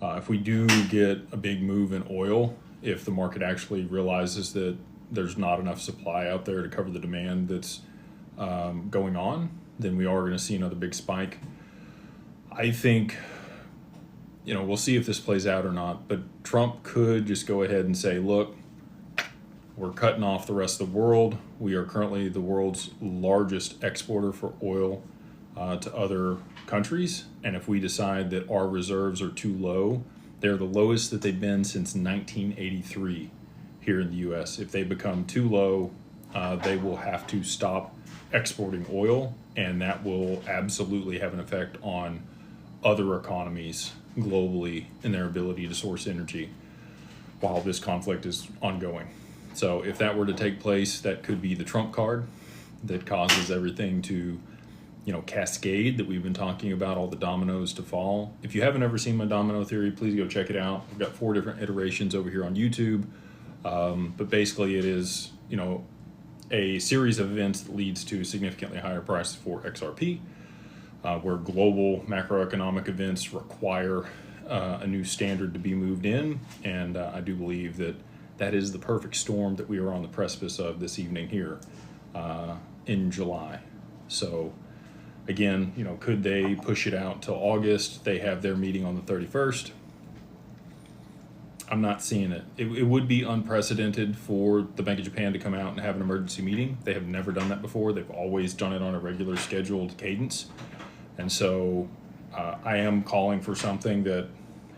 If we do get a big move in oil, if the market actually realizes that there's not enough supply out there to cover the demand that's going on, then we are going to see another big spike. I think, we'll see if this plays out or not, but Trump could just go ahead and say, look, we're cutting off the rest of the world. We are currently the world's largest exporter for oil to other countries. And if we decide that our reserves are too low, they're the lowest that they've been since 1983 here in the U.S. If they become too low, they will have to stop exporting oil, and that will absolutely have an effect on other economies globally in their ability to source energy while this conflict is ongoing. So if that were to take place, that could be the Trump card that causes everything to, cascade that we've been talking about, all the dominoes to fall. If you haven't ever seen my domino theory, please go check it out. I've got 4 different iterations over here on YouTube. But basically it is, a series of events that leads to significantly higher prices for XRP, where global macroeconomic events require a new standard to be moved in. And I do believe that that is the perfect storm that we are on the precipice of this evening here in July. So again, could they push it out till August? They have their meeting on the 31st. I'm not seeing it. It would be unprecedented for the Bank of Japan to come out and have an emergency meeting. They have never done that before. They've always done it on a regular scheduled cadence. And so I am calling for something that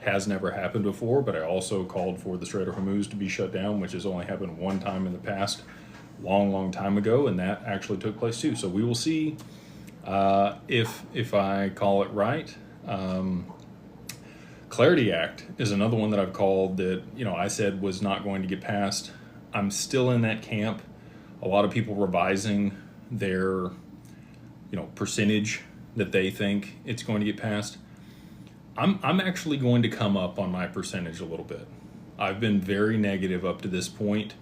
has never happened before, but I also called for the Strait of Hormuz to be shut down, which has only happened one time in the past, long time ago, and that actually took place too. So we will see if I call it right. Clarity Act is another one that I've called that, I said was not going to get passed. I'm still in that camp. A lot of people revising their, percentage that they think it's going to get passed. I'm actually going to come up on my percentage a little bit. I've been very negative up to this point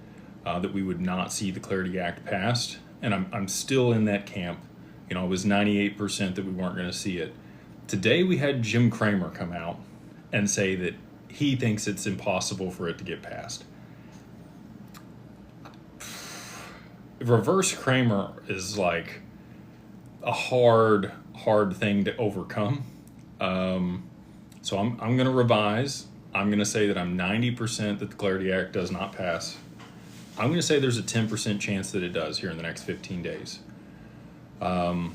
that we would not see the Clarity Act passed, and I'm still in that camp. It was 98% that we weren't going to see it. Today we had Jim Cramer come out and say that he thinks it's impossible for it to get passed. Reverse Cramer is like a hard thing to overcome. So I'm going to revise. I'm going to say that I'm 90% that the Clarity Act does not pass. I'm going to say there's a 10% chance that it does here in the next 15 days. I'm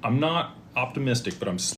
not optimistic, but I'm